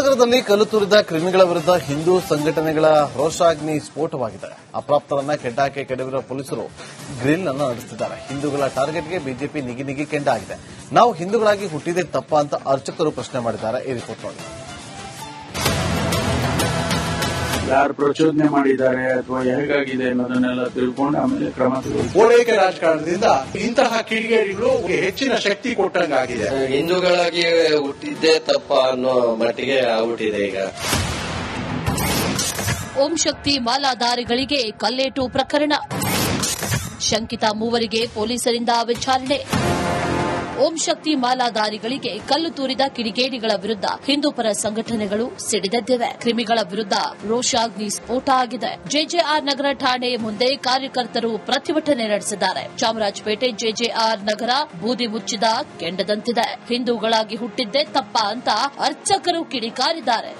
ವಿಜಯನಗರದಲ್ಲಿ ಕಲ್ಲು ತೂರಿದ ಕ್ರಿಮಿಗಳ ವಿರುದ್ಧ ಹಿಂದೂ ಸಂಘಟನೆಗಳ ರೋಷಾಗ್ನಿ ಸ್ಫೋಟವಾಗಿದೆ. ಅಪ್ರಾಪ್ತರನ್ನ ಕೆಂಡಾಕೆ ಕೆಡವಿರುವ ಪೊಲೀಸರು ಗ್ರಿಲ್ ಅನ್ನು ನಡೆಸುತ್ತಿದ್ದಾರೆ. ಹಿಂದೂಗಳ ಟಾರ್ಗೆಟ್ಗೆ ಬಿಜೆಪಿ ನಿಗಿ ಕೆಂಡ ಆಗಿದೆ. ನಾವು ಹಿಂದೂಗಳಾಗಿ ಹುಟ್ಟಿದೇ ತಪ್ಪ ಅಂತ ಅರ್ಚಕರು ಪ್ರಶ್ನೆ ಮಾಡಿದ್ದಾರೆ. ಈ ರಿಪೋರ್ಟ್ ನೋಡಿ. ಯಾರು ಪ್ರಚೋದನೆ ಮಾಡಿದ್ದಾರೆ ಅಥವಾ ಹೇಗಾಗಿದೆ ಅನ್ನೋದನ್ನೆಲ್ಲ ತಿಳ್ಕೊಂಡು ಆಮೇಲೆ ಕ್ರಮ ತಗೊಳ್ಳಿ. ಓಲೈಕೆ ರಾಜಕಾರಣದಿಂದ ಇಂತಹ ಕಿಡಿಗೇಡಿಗಳು ಹೆಚ್ಚಿನ ಶಕ್ತಿ ಕೊಟ್ಟಂಗಾಗಿದೆ. ಹಿಂದೂಗಳಾಗಿ ಹುಟ್ಟಿದ್ದೇ ತಪ್ಪ ಅನ್ನೋ ಮಟ್ಟಿಗೆ ಆಗ್ಬಿಟ್ಟಿದೆ ಈಗ. ಓಂ ಶಕ್ತಿ ಮಾಲಾಧಾರಿಗಳಿಗೆ ಕಲ್ಲೇಟು ಪ್ರಕರಣ, ಶಂಕಿತ ಮೂವರಿಗೆ ಪೊಲೀಸರಿಂದ ವಿಚಾರಣೆ. ಓಂ ಶಕ್ತಿ ಮಾಲಾಧಾರಿಗಳಿಗೆ ಕಲ್ಲು ತೂರಿದ ಕಿಡಿಗೇಡಿಗಳ ವಿರುದ್ಧ ಹಿಂದೂಪರ ಸಂಘಟನೆಗಳು ಸಿಡಿದೆದ್ದಿವೆ. ಕ್ರಿಮಿಗಳ ವಿರುದ್ಧ ರೋಷಾಗ್ನಿ ಸ್ಫೋಟ ಆಗಿದೆ. ಜೆಜೆಆರ್ ನಗರ ಠಾಣೆ ಮುಂದೆ ಕಾರ್ಯಕರ್ತರು ಪ್ರತಿಭಟನೆ ನಡೆಸಿದ್ದಾರೆ. ಚಾಮರಾಜಪೇಟೆ ಜೆಜೆಆರ್ ನಗರ ಬೂದಿ ಮುಚ್ಚಿದ ಕೆಂಡದಂತಿದೆ. ಹಿಂದೂಗಳಾಗಿ ಹುಟ್ಟಿದ್ದೇ ತಪ್ಪ ಅಂತ ಅರ್ಚಕರು ಕಿಡಿಕಾರಿದ್ದಾರೆ.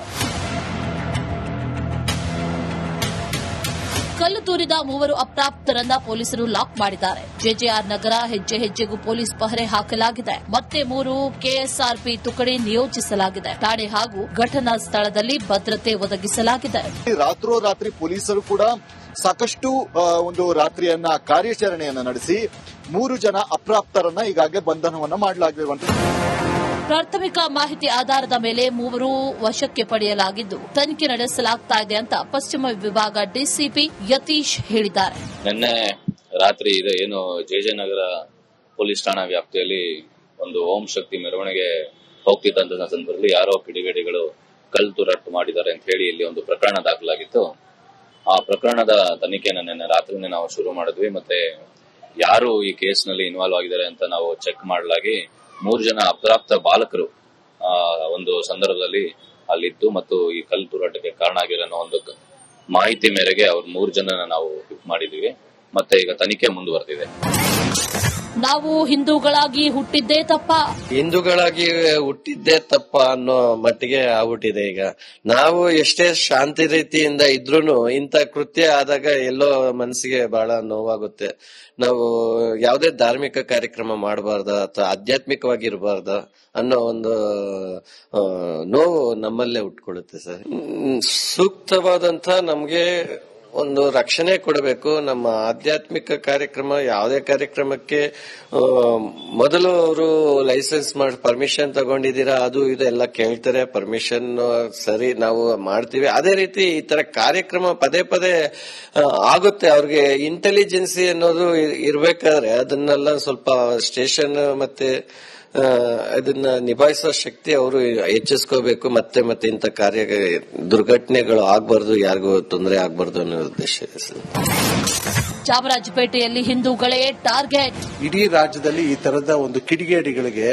ಕಲ್ಲು ತೂರಿದ ಮೂವರು ಅಪ್ರಾಪ್ತರನ್ನ ಪೊಲೀಸರು ಲಾಕ್ ಮಾಡಿದ್ದಾರೆ. ಜೆಜೆಆರ್ ನಗರ ಹೆಜ್ಜೆ ಹೆಜ್ಜೆಗೂ ಪೊಲೀಸ್ ಪಹರೆ ಹಾಕಲಾಗಿದೆ. ಮತ್ತೆ 3 ಕೆಎಸ್ಆರ್ಪಿ ತುಕಡಿ ನಿಯೋಜಿಸಲಾಗಿದೆ. ಠಾಣೆ ಹಾಗೂ ಘಟನಾ ಸ್ಥಳದಲ್ಲಿ ಭದ್ರತೆ ಒದಗಿಸಲಾಗಿದೆ. ರಾತ್ರೋರಾತ್ರಿ ಪೊಲೀಸರು ಕೂಡ ಸಾಕಷ್ಟು ಒಂದು ರಾತ್ರಿಯನ್ನ ಕಾರ್ಯಾಚರಣೆಯನ್ನ ನಡೆಸಿ 3 ಜನ ಅಪ್ರಾಪ್ತರನ್ನ ಈಗಾಗಲೇ ಬಂಧನವನ್ನ ಮಾಡಲಾಗಿರುವಂತಹ ಪ್ರಾಥಮಿಕ ಮಾಹಿತಿ ಆಧಾರದ ಮೇಲೆ ಮೂವರು ವಶಕ್ಕೆ ಪಡೆಯಲಾಗಿದ್ದು ತನಿಖೆ ನಡೆಸಲಾಗ್ತಾ ಇದೆ ಅಂತ ಪಶ್ಚಿಮ ವಿಭಾಗ ಡಿಸಿಪಿ ಯತೀಶ್ ಹೇಳಿದ್ದಾರೆ. ನಿನ್ನೆ ರಾತ್ರಿ ಏನು ಜೆಜೆನಗರ ಪೊಲೀಸ್ ಠಾಣಾ ವ್ಯಾಪ್ತಿಯಲ್ಲಿ ಒಂದು ಓಂ ಶಕ್ತಿ ಮೆರವಣಿಗೆ ಹೋಗ್ತಿದ್ದಂತಹ ಸಂದರ್ಭದಲ್ಲಿ ಯಾರೋ ಕಿಡಿಗೇಡಿಗಳು ಕಲ್ಲು ತೂರಾಟ ಮಾಡಿದ್ದಾರೆ ಅಂತ ಹೇಳಿ ಇಲ್ಲಿ ಒಂದು ಪ್ರಕರಣ ದಾಖಲಾಗಿತ್ತು. ಆ ಪ್ರಕರಣದ ತನಿಖೆಯನ್ನು ನಿನ್ನೆ ರಾತ್ರಿನೇ ನಾವು ಶುರು ಮಾಡಿದ್ವಿ. ಮತ್ತೆ ಯಾರು ಈ ಕೇಸ್ನಲ್ಲಿ ಇನ್ವಾಲ್ವ್ ಆಗಿದ್ದಾರೆ ಅಂತ ನಾವು ಚೆಕ್ ಮಾಡಲಾಗಿ 3 ಜನ ಅಪ್ರಾಪ್ತ ಬಾಲಕರು ಒಂದು ಸಂದರ್ಭದಲ್ಲಿ ಅಲ್ಲಿದ್ದು ಮತ್ತು ಈ ಕಲ್ಲು ತೂರಾಟಕ್ಕೆ ಕಾರಣ ಆಗಿರೋ ಒಂದು ಮಾಹಿತಿ ಮೇರೆಗೆ ಅವ್ರ 3 ಜನನ ನಾವು ಪಿಕ್ ಮಾಡಿದೀವಿ. ಮತ್ತೆ ಈಗ ತನಿಖೆ ಮುಂದುವರೆದಿದೆ. ನಾವು ಹಿಂದೂಗಳಾಗಿ ಹುಟ್ಟಿದ್ದೇ ತಪ್ಪ, ಹಿಂದೂಗಳಾಗಿ ಹುಟ್ಟಿದ್ದೇ ತಪ್ಪ ಅನ್ನೋ ಮಟ್ಟಿಗೆ ಆಗ್ಬಿಟ್ಟಿದೆ ಈಗ. ನಾವು ಎಷ್ಟೇ ಶಾಂತಿ ರೀತಿಯಿಂದ ಇದ್ರೂನು ಇಂಥ ಕೃತ್ಯ ಆದಾಗ ಎಲ್ಲೋ ಮನಸ್ಸಿಗೆ ಬಹಳ ನೋವಾಗುತ್ತೆ. ನಾವು ಯಾವುದೇ ಧಾರ್ಮಿಕ ಕಾರ್ಯಕ್ರಮ ಮಾಡಬಾರ್ದ ಅಥವಾ ಆಧ್ಯಾತ್ಮಿಕವಾಗಿರಬಾರ್ದ ಅನ್ನೋ ಒಂದು ನೋವು ನಮ್ಮಲ್ಲೇ ಉಟ್ಕೊಳ್ಳುತ್ತೆ ಸರ್. ಸೂಕ್ತವಾದಂತ ನಮ್ಗೆ ಒಂದು ರಕ್ಷಣೆ ಕೊಡಬೇಕು. ನಮ್ಮ ಆಧ್ಯಾತ್ಮಿಕ ಕಾರ್ಯಕ್ರಮ ಯಾವುದೇ ಕಾರ್ಯಕ್ರಮಕ್ಕೆ ಮೊದಲು ಅವರು ಲೈಸೆನ್ಸ್ ಮಾಡಿ ಪರ್ಮಿಷನ್ ತಗೊಂಡಿದ್ದೀರಾ ಅದು ಇದು ಎಲ್ಲ ಕೇಳ್ತಾರೆ. ಪರ್ಮಿಷನ್ ಸರಿ ನಾವು ಮಾಡ್ತೀವಿ. ಅದೇ ರೀತಿ ಈ ತರ ಕಾರ್ಯಕ್ರಮ ಪದೇ ಪದೇ ಆಗುತ್ತೆ. ಅವ್ರಿಗೆ ಇಂಟೆಲಿಜೆನ್ಸಿ ಅನ್ನೋದು ಇರ್ಬೇಕಾದ್ರೆ ಅದನ್ನೆಲ್ಲ ಸ್ವಲ್ಪ ಸ್ಟೇಷನ್ ಮತ್ತೆ ಅದನ್ನ ನಿಭಾಯಿಸುವ ಶಕ್ತಿ ಅವರು ಹೆಚ್ಚಿಸ್ಕೋಬೇಕು. ಮತ್ತೆ ಇಂಥ ದುರ್ಘಟನೆಗಳು ಆಗ್ಬಾರ್ದು, ಯಾರಿಗೂ ತೊಂದರೆ ಆಗ್ಬಾರ್ದು ಅನ್ನೋ ಉದ್ದೇಶ ಇದೆ ಸರ್. ಚಾಮರಾಜಪೇಟೆಯಲ್ಲಿ ಹಿಂದೂಗಳೇ ಟಾರ್ಗೆಟ್. ಇಡೀ ರಾಜ್ಯದಲ್ಲಿ ಈ ತರದ ಒಂದು ಕಿಡಿಗೇಡಿಗಳಿಗೆ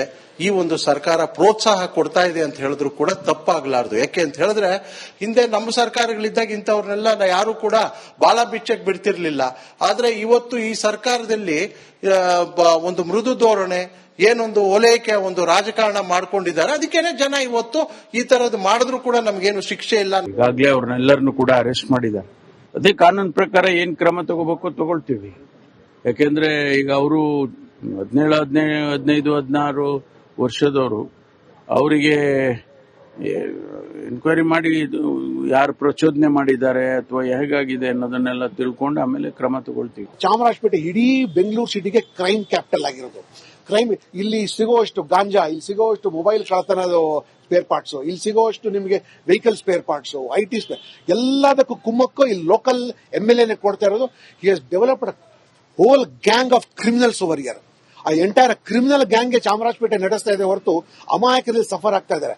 ಈ ಒಂದು ಸರ್ಕಾರ ಪ್ರೋತ್ಸಾಹ ಕೊಡ್ತಾ ಇದೆ ಅಂತ ಹೇಳಿದ್ರು ಕೂಡ ತಪ್ಪಾಗಲಾರದು. ಯಾಕೆ ಅಂತ ಹೇಳಿದ್ರೆ ಹಿಂದೆ ನಮ್ಮ ಸರ್ಕಾರಗಳಿದ್ದಾಗ ಇಂಥವ್ರನ್ನೆಲ್ಲ ಯಾರು ಕೂಡ ಬಾಲ ಬಿಚ್ಚಕ್ ಬಿಡ್ತಿರ್ಲಿಲ್ಲ. ಆದ್ರೆ ಇವತ್ತು ಈ ಸರ್ಕಾರದಲ್ಲಿ ಒಂದು ಮೃದು ಧೋರಣೆ ಏನೊಂದು ಓಲೈಕೆ ಒಂದು ರಾಜಕಾರಣ ಮಾಡ್ಕೊಂಡಿದ್ದಾರೆ. ಅದಕ್ಕೇನೆ ಜನ ಇವತ್ತು ಈ ತರದ್ದು ಮಾಡಿದ್ರು ಕೂಡ ನಮ್ಗೇನು ಶಿಕ್ಷೆ ಇಲ್ಲ. ಈಗಾಗಲೇ ಅವ್ರನ್ನೆಲ್ಲರನ್ನು ಕೂಡ ಅರೆಸ್ಟ್ ಮಾಡಿದ್ದಾರೆ. ಅದೇ ಕಾನೂನು ಪ್ರಕಾರ ಏನ್ ಕ್ರಮ ತಗೋಬೇಕು ತಗೊಳ್ತೀವಿ. ಯಾಕೆಂದ್ರೆ ಈಗ ಅವರು 17, 15, 16 ವರ್ಷದವರು. ಅವರಿಗೆ ಎನ್ಕ್ವೈರಿ ಮಾಡಿ ಯಾರು ಪ್ರಚೋದನೆ ಮಾಡಿದ್ದಾರೆ ಅಥವಾ ಹೇಗಾಗಿದೆ ಅನ್ನೋದನ್ನೆಲ್ಲ ತಿಳ್ಕೊಂಡು ಆಮೇಲೆ ಕ್ರಮ ತಗೊಳ್ತೀವಿ. ಚಾಮರಾಜಪೇಟೆ ಇಡೀ ಬೆಂಗಳೂರು ಸಿಟಿಗೆ ಕ್ರೈಮ್ ಕ್ಯಾಪಿಟಲ್ ಆಗಿರೋದು. ಕ್ರೈಮ್ ಇಲ್ಲಿ ಸಿಗುವಷ್ಟು ಗಾಂಜಾ, ಇಲ್ಲಿ ಸಿಗುವಷ್ಟು ಮೊಬೈಲ್ ಕಳ್ಳತನದ ಸ್ಪೇರ್ ಪಾರ್ಟ್ಸ್, ಇಲ್ಲಿ ಸಿಗುವಷ್ಟು ನಿಮಗೆ vehicle spare parts, IT spare, ಎಲ್ಲದಕ್ಕೂ ಕುಮ್ಮಕ್ಕು ಇಲ್ಲಿ ಲೋಕಲ್ MLA ಕೊಡ್ತಾ ಇರೋದು. He has developed whole gang of criminals over here. ಆ ಎಂಟೈರ್ ಕ್ರಿಮಿನಲ್ ಗ್ಯಾಂಗ್ಗೆ ಚಾಮರಾಜಪೇಟೆ ನಡೆಸ್ತಾ ಇದೆ ಹೊರತು ಅಮಾಯಕರಲ್ಲಿ ಸಫರ್ ಆಗ್ತಾ ಇದ್ದಾರೆ.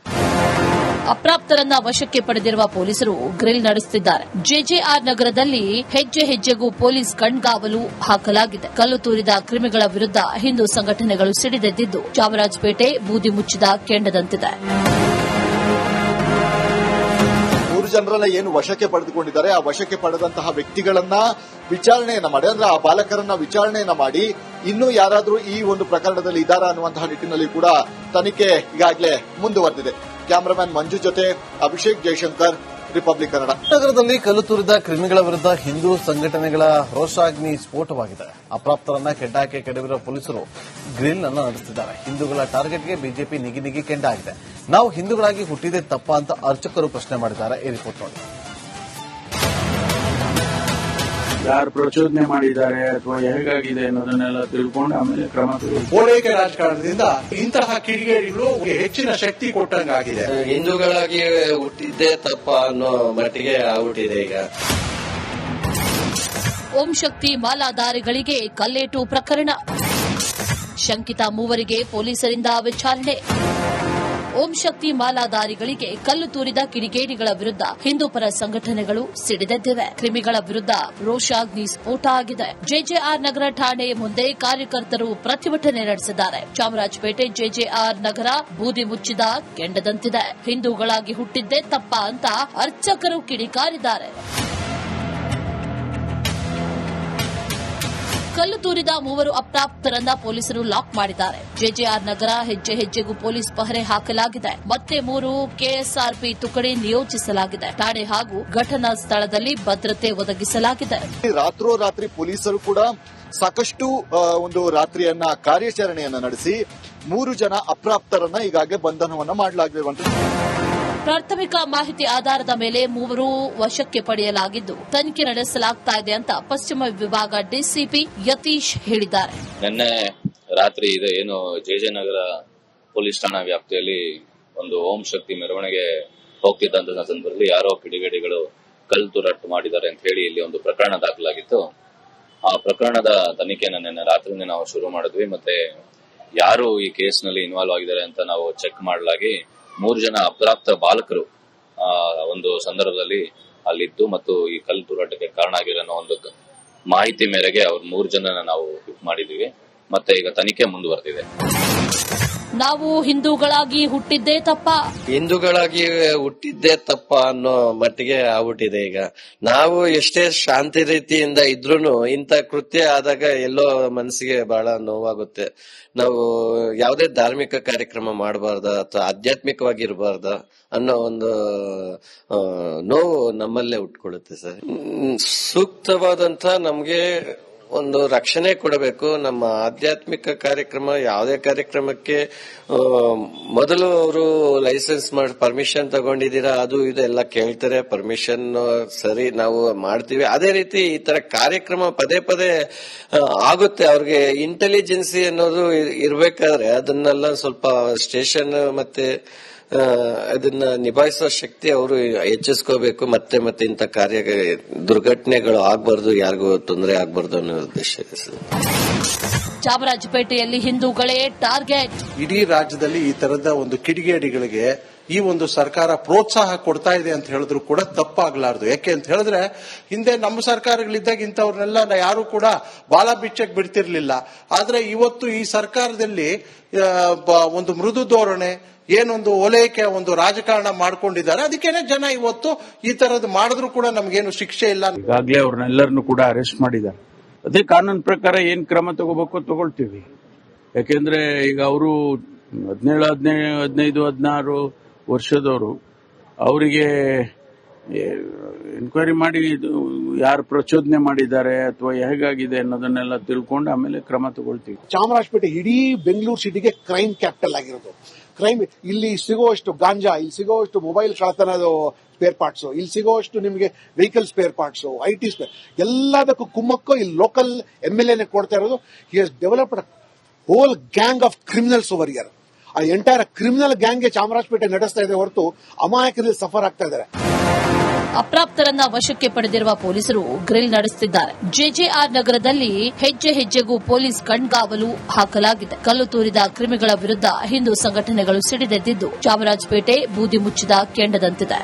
ಅಪ್ರಾಪ್ತರನ್ನ ವಶಕ್ಕೆ ಪಡೆದಿರುವ ಪೊಲೀಸರು ಗ್ರಿಲ್ ನಡೆಸುತ್ತಿದ್ದಾರೆ. ಜೆಜೆಆರ್ ನಗರದಲ್ಲಿ ಹೆಜ್ಜೆ ಹೆಜ್ಜೆಗೂ ಪೊಲೀಸ್ ಕಣ್ಗಾವಲು ಹಾಕಲಾಗಿದೆ. ಕಲ್ಲು ತೂರಿದ ಕ್ರಿಮಿಗಳ ವಿರುದ್ಧ ಹಿಂದೂ ಸಂಘಟನೆಗಳು ಸಿಡಿದೆದ್ದಿದ್ದು ಚಾಮರಾಜಪೇಟೆ ಬೂದಿ ಮುಚ್ಚಿದ ಕೆಂಡದಂತಿದೆ. 3 ಜನರನ್ನ ಏನು ವಶಕ್ಕೆ ಪಡೆದುಕೊಂಡಿದ್ದಾರೆ, ಆ ವಶಕ್ಕೆ ಪಡೆದಂತಹ ವ್ಯಕ್ತಿಗಳನ್ನ ವಿಚಾರಣೆಯನ್ನ ಮಾಡಿ, ಅಂದ್ರೆ ಆ ಬಾಲಕರನ್ನ ವಿಚಾರಣೆಯನ್ನ ಮಾಡಿ ಇನ್ನೂ ಯಾರಾದ್ರೂ ಈ ಒಂದು ಪ್ರಕರಣದಲ್ಲಿ ಇದ್ದಾರಾ ಅನ್ನುವಂತಹ ನಿಟ್ಟಿನಲ್ಲಿ ಕೂಡ ತನಿಖೆ ಈಗಾಗಲೇ ಮುಂದುವರೆದಿದೆ. ಕ್ಯಾಮರಾಮನ್ ಮಂಜು ಜೊತೆ ಅಭಿಷೇಕ್ ಜೈಶಂಕರ್, ರಿಪಬ್ಲಿಕ್ ಕನ್ನಡ. ನಗರದಲ್ಲಿ ಕಲ್ಲು ತೂರಿದ ಕ್ರಿಮಿಗಳ ವಿರುದ್ಧ ಹಿಂದೂ ಸಂಘಟನೆಗಳ ರೋಷಾಗ್ನಿ ಸ್ಫೋಟವಾಗಿದೆ. ಅಪ್ರಾಪ್ತರನ್ನ ಕೆಡ್ಡಾಕೆ ಕೆಡವಿರುವ ಪೊಲೀಸರು ಗ್ರಿಲ್ ಅನ್ನು ನಡೆಸುತ್ತಿದ್ದಾರೆ. ಹಿಂದೂಗಳ ಟಾರ್ಗೆಟ್ಗೆ ಬಿಜೆಪಿ ನಿಗಿ ಕೆಂಡಾಗಿದೆ. ನಾವು ಹಿಂದೂಗಳಾಗಿ ಹುಟ್ಟಿದೆ ತಪ್ಪಾ ಅಂತ ಅರ್ಚಕರು ಪ್ರಶ್ನೆ ಮಾಡಿದ್ದಾರೆ. ಈ ರಿಪೋರ್ಟ್ ನೋಡಿ. ಯಾರು ಪ್ರಚೋದನೆ ಮಾಡಿದ್ದಾರೆ ಅಥವಾ ಹೇಗಾಗಿದೆ ಅನ್ನೋದನ್ನೆಲ್ಲ ತಿಳ್ಕೊಂಡು ಆಮೇಲೆ ಕ್ರಮ ತಗೊಳ್ತೀವಿ. ಓಲೈಕೆ ರಾಜಕಾರಣದಿಂದ ಇಂತಹ ಕಿಡಿಗೇಡಿಗಳು ಹೆಚ್ಚಿನ ಶಕ್ತಿ ಕೊಟ್ಟಂಗಾಗಿದೆ. ಹಿಂದೂಗಳಾಗಿ ಹುಟ್ಟಿದ್ದೇ ತಪ್ಪ ಅನ್ನೋ ಮಟ್ಟಿಗೆ ಆಗ್ಬಿಟ್ಟಿದೆ ಈಗ. ಓಂ ಶಕ್ತಿ ಮಾಲಾಧಾರಿಗಳಿಗೆ ಕಲ್ಲೇಟು ಪ್ರಕರಣ, ಶಂಕಿತ ಮೂವರಿಗೆ ಪೊಲೀಸರಿಂದ ವಿಚಾರಣೆ. ಓಂ ಶಕ್ತಿ ಮಾಲಾಧಾರಿಗಳಿಗೆ ಕಲ್ಲು ತೂರಿದ ಕಿಡಿಗೇಡಿಗಳ ವಿರುದ್ಧ ಹಿಂದೂಪರ ಸಂಘಟನೆಗಳು ಸಿಡಿದೆದ್ದಿವೆ. ಕ್ರಿಮಿಗಳ ವಿರುದ್ಧ ರೋಷಾಗ್ನಿ ಸ್ಫೋಟ ಆಗಿದೆ. ಜೆಜೆಆರ್ ನಗರ ಠಾಣೆ ಮುಂದೆ ಕಾರ್ಯಕರ್ತರು ಪ್ರತಿಭಟನೆ ನಡೆಸಿದ್ದಾರೆ. ಚಾಮರಾಜಪೇಟೆ ಜೆಜೆಆರ್ ನಗರ ಬೂದಿ ಮುಚ್ಚಿದ ಕೆಂಡದಂತಿದೆ. ಹಿಂದೂಗಳಾಗಿ ಹುಟ್ಟಿದ್ದೇ ತಪ್ಪ ಅಂತ ಅರ್ಚಕರು ಕಿಡಿಕಾರಿದ್ದಾರೆ. ಕಲ್ಲು ತೂರಿದ ಮೂವರು ಅಪ್ರಾಪ್ತರನ್ನ ಪೊಲೀಸರು ಲಾಕ್ ಮಾಡಿದ್ದಾರೆ. ಜೆಜೆಆರ್ ನಗರ ಹೆಜ್ಜೆ ಹೆಜ್ಜೆಗೂ ಪೊಲೀಸ್ ಪಹರೆ ಹಾಕಲಾಗಿದೆ. ಮತ್ತೆ 3 ಕೆಎಸ್ಆರ್ಪಿ ತುಕಡಿ ನಿಯೋಜಿಸಲಾಗಿದೆ. ಠಾಣೆ ಹಾಗೂ ಘಟನಾ ಸ್ಥಳದಲ್ಲಿ ಭದ್ರತೆ ಒದಗಿಸಲಾಗಿದೆ. ರಾತ್ರೋರಾತ್ರಿ ಪೊಲೀಸರು ಕೂಡ ಸಾಕಷ್ಟು ಒಂದು ರಾತ್ರಿಯನ್ನ ಕಾರ್ಯಾಚರಣೆಯನ್ನ ನಡೆಸಿ 3 ಜನ ಅಪ್ರಾಪ್ತರನ್ನ ಈಗಾಗಲೇ ಬಂಧನವನ್ನ ಮಾಡಲಾಗಿರುವಂತಹ ಪ್ರಾಥಮಿಕ ಮಾಹಿತಿ ಆಧಾರದ ಮೇಲೆ ಮೂವರು ವಶಕ್ಕೆ ಪಡೆಯಲಾಗಿದ್ದು ತನಿಖೆ ನಡೆಸಲಾಗ್ತಾ ಇದೆ ಅಂತ ಪಶ್ಚಿಮ ವಿಭಾಗ ಡಿಸಿಪಿ ಯತೀಶ್ ಹೇಳಿದ್ದಾರೆ. ನಿನ್ನೆ ರಾತ್ರಿ ಇದೆ ಏನು ಜೆಜೆನಗರ ಪೊಲೀಸ್ ಠಾಣಾ ವ್ಯಾಪ್ತಿಯಲ್ಲಿ ಒಂದು ಓಂ ಶಕ್ತಿ ಮೆರವಣಿಗೆ ಹೋಗ್ತಿದ್ದಂತಹ ಸಂದರ್ಭದಲ್ಲಿ ಯಾರೋ ಕಿಡಿಗೇಡಿಗಳು ಕಲ್ಲು ತೂರಾಟ ಮಾಡಿದ್ದಾರೆ ಅಂತ ಹೇಳಿ ಇಲ್ಲಿ ಒಂದು ಪ್ರಕರಣ ದಾಖಲಾಗಿತ್ತು. ಆ ಪ್ರಕರಣದ ತನಿಖೆನ ನಿನ್ನೆ ರಾತ್ರಿನೇ ನಾವು ಶುರು ಮಾಡಿದ್ವಿ. ಮತ್ತೆ ಯಾರು ಈ ಕೇಸ್ನಲ್ಲಿ ಇನ್ವಾಲ್ವ್ ಆಗಿದ್ದಾರೆ ಅಂತ ನಾವು ಚೆಕ್ ಮಾಡಲಾಗಿ 3 ಜನ ಅಪ್ರಾಪ್ತ ಬಾಲಕರು ಒಂದು ಸಂದರ್ಭದಲ್ಲಿ ಅಲ್ಲಿದ್ದು ಮತ್ತು ಈ ಕಲ್ಲು ತೂರಾಟಕ್ಕೆ ಕಾರಣ ಆಗಿರೋ ಒಂದು ಮಾಹಿತಿ ಮೇರೆಗೆ ಅವ್ರ 3 ಜನನ ನಾವು ಪಿಕ್ ಮಾಡಿದೀವಿ. ಮತ್ತೆ ಈಗ ತನಿಖೆ ಮುಂದುವರೆದಿದೆ. ನಾವು ಹಿಂದೂಗಳಾಗಿ ಹುಟ್ಟಿದ್ದೇ ತಪ್ಪ, ಹಿಂದೂಗಳಾಗಿ ಹುಟ್ಟಿದ್ದೇ ತಪ್ಪ ಅನ್ನೋ ಮಟ್ಟಿಗೆ ಆಗ್ಬಿಟ್ಟಿದೆ ಈಗ. ನಾವು ಎಷ್ಟೇ ಶಾಂತಿ ರೀತಿಯಿಂದ ಇದ್ರೂನು ಇಂಥ ಕೃತ್ಯ ಆದಾಗ ಎಲ್ಲೋ ಮನಸ್ಸಿಗೆ ಬಹಳ ನೋವಾಗುತ್ತೆ. ನಾವು ಯಾವುದೇ ಧಾರ್ಮಿಕ ಕಾರ್ಯಕ್ರಮ ಮಾಡಬಾರ್ದ ಅಥವಾ ಆಧ್ಯಾತ್ಮಿಕವಾಗಿ ಇರಬಾರ್ದ ಅನ್ನೋ ಒಂದು ನೋವು ನಮ್ಮಲ್ಲೇ ಉಟ್ಕೊಳ್ಳುತ್ತೆ ಸರ್. ಸೂಕ್ತವಾದಂತ ನಮ್ಗೆ ಒಂದು ರಕ್ಷಣೆ ಕೊಡಬೇಕು. ನಮ್ಮ ಆಧ್ಯಾತ್ಮಿಕ ಕಾರ್ಯಕ್ರಮ ಯಾವುದೇ ಕಾರ್ಯಕ್ರಮಕ್ಕೆ ಮೊದಲು ಅವರು ಲೈಸೆನ್ಸ್ ಮಾಡಿ ಪರ್ಮಿಷನ್ ತಗೊಂಡಿದ್ದೀರಾ ಅದು ಇದು ಎಲ್ಲ ಕೇಳ್ತಾರೆ. ಪರ್ಮಿಷನ್ ಸರಿ ನಾವು ಮಾಡ್ತೀವಿ. ಅದೇ ರೀತಿ ಈ ತರ ಕಾರ್ಯಕ್ರಮ ಪದೇ ಪದೇ ಆಗುತ್ತೆ. ಅವ್ರಿಗೆ ಇಂಟೆಲಿಜೆನ್ಸಿ ಅನ್ನೋದು ಇರ್ಬೇಕಾದ್ರೆ ಅದನ್ನೆಲ್ಲ ಸ್ವಲ್ಪ ಸ್ಟೇಷನ್ ಮತ್ತೆ ಅದನ್ನ ನಿಭಾಯಿಸುವ ಶಕ್ತಿ ಅವರು ಹೆಚ್ಚಿಸ್ಕೋಬೇಕು. ಮತ್ತೆ ಮತ್ತೆ ಇಂಥ ದುರ್ಘಟನೆಗಳು ಆಗ್ಬಾರ್ದು, ಯಾರಿಗೂ ತೊಂದರೆ ಆಗ್ಬಾರ್ದು ಅನ್ನೋ ಉದ್ದೇಶ ಇದೆ ಸರ್. ಚಾಮರಾಜಪೇಟೆಯಲ್ಲಿ ಹಿಂದೂಗಳೇ ಟಾರ್ಗೆಟ್. ಇಡೀ ರಾಜ್ಯದಲ್ಲಿ ಈ ತರದ ಒಂದು ಕಿಡಿಗೇಡಿಗಳಿಗೆ ಈ ಒಂದು ಸರ್ಕಾರ ಪ್ರೋತ್ಸಾಹ ಕೊಡ್ತಾ ಇದೆ ಅಂತ ಹೇಳಿದ್ರು ಕೂಡ ತಪ್ಪಾಗ್ಲಾರ್ದು. ಯಾಕೆ ಅಂತ ಹೇಳಿದ್ರೆ ಹಿಂದೆ ನಮ್ಮ ಸರ್ಕಾರಗಳಿದ್ದಾಗ ಇಂಥವ್ರನ್ನೆಲ್ಲ ಯಾರು ಕೂಡ ಬಾಲ ಬಿಚ್ಚಕ್ ಬಿಡ್ತಿರ್ಲಿಲ್ಲ. ಆದ್ರೆ ಇವತ್ತು ಈ ಸರ್ಕಾರದಲ್ಲಿ ಒಂದು ಮೃದು ಧೋರಣೆ ಏನೊಂದು ಓಲೈಕೆ ಒಂದು ರಾಜಕಾರಣ ಮಾಡ್ಕೊಂಡಿದ್ದಾರೆ. ಅದಕ್ಕೇನೆ ಜನ ಇವತ್ತು ಈ ತರದ್ ಮಾಡಿದ್ರು ಕೂಡ ನಮ್ಗೇನು ಶಿಕ್ಷೆ ಇಲ್ಲ. ಈಗಾಗಲೇ ಅವ್ರನ್ನೆಲ್ಲರನ್ನು ಕೂಡ ಅರೆಸ್ಟ್ ಮಾಡಿದ್ದಾರೆ. ಅದೇ ಕಾನೂನು ಪ್ರಕಾರ ಏನ್ ಕ್ರಮ ತಗೋಬೇಕು ತಗೊಳ್ತೀವಿ. ಯಾಕೆಂದ್ರೆ ಈಗ ಅವರು 17, 15, 16 ವರ್ಷದವರು. ಅವರಿಗೆ ಎನ್ಕ್ವೈರಿ ಮಾಡಿ ಯಾರು ಪ್ರಚೋದನೆ ಮಾಡಿದ್ದಾರೆ ಅಥವಾ ಹೇಗಾಗಿದೆ ಅನ್ನೋದನ್ನೆಲ್ಲ ತಿಳ್ಕೊಂಡು ಆಮೇಲೆ ಕ್ರಮ ತಗೊಳ್ತೀವಿ. ಚಾಮರಾಜಪೇಟೆ ಇಡೀ ಬೆಂಗಳೂರು ಸಿಟಿಗೆ ಕ್ರೈಮ್ ಕ್ಯಾಪಿಟಲ್ ಆಗಿರೋದು. ಕ್ರೈಮ್ ಇಲ್ಲಿ ಸಿಗುವಷ್ಟು ಗಾಂಜಾ, ಇಲ್ಲಿ ಸಿಗುವಷ್ಟು ಮೊಬೈಲ್ ಕಳ್ಳತನದ ಸ್ಪೇರ್ ಪಾರ್ಟ್ಸ್, ಇಲ್ಲಿ ಸಿಗುವಷ್ಟು ನಿಮಗೆ vehicle spare parts, IT spare, ಎಲ್ಲದಕ್ಕೂ ಕುಮ್ಮಕ್ಕು ಇಲ್ಲಿ ಲೋಕಲ್ MLA ಕೊಡ್ತಾ ಇರೋದು. He has developed whole gang of criminals over here. ಆ ಎಂಟೈರ್ ಕ್ರಿಮಿನಲ್ ಗ್ಯಾಂಗ್ಗೆ ಚಾಮರಾಜಪೇಟೆ ನಡೆಸ್ತಾ ಇದೆ ಹೊರತು ಅಮಾಯಕರಲ್ಲಿ ಸಫರ್ ಆಗ್ತಾ ಇದ್ದಾರೆ. ಅಪ್ರಾಪ್ತರನ್ನ ವಶಕ್ಕೆ ಪಡೆದಿರುವ ಪೊಲೀಸರು ಗ್ರಿಲ್ ನಡೆಸುತ್ತಿದ್ದಾರೆ. ಜೆಜೆಆರ್ ನಗರದಲ್ಲಿ ಹೆಜ್ಜೆ ಹೆಜ್ಜೆಗೂ ಪೊಲೀಸ್ ಕಣ್ಗಾವಲು ಹಾಕಲಾಗಿದೆ. ಕಲ್ಲು ತೂರಿದ ಕ್ರಿಮಿಗಳ ವಿರುದ್ಧ ಹಿಂದೂ ಸಂಘಟನೆಗಳು ಸಿಡಿದೆದ್ದಿದ್ದು ಚಾಮರಾಜಪೇಟೆ ಬೂದಿ ಮುಚ್ಚಿದ ಕೆಂಡದಂತಿದೆ.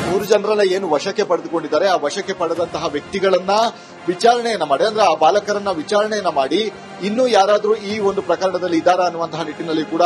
3 ಜನರನ್ನ ಏನು ವಶಕ್ಕೆ ಪಡೆದುಕೊಂಡಿದ್ದಾರೆ ಆ ವಶಕ್ಕೆ ಪಡೆದಂತಹ ವ್ಯಕ್ತಿಗಳನ್ನ ವಿಚಾರಣೆಯನ್ನ ಮಾಡಿ, ಅಂದ್ರೆ ಆ ಬಾಲಕರನ್ನ ವಿಚಾರಣೆಯನ್ನ ಮಾಡಿ ಇನ್ನೂ ಯಾರಾದ್ರೂ ಈ ಒಂದು ಪ್ರಕರಣದಲ್ಲಿ ಇದ್ದಾರಾ ಅನ್ನುವಂತಹ ನಿಟ್ಟಿನಲ್ಲಿ ಕೂಡ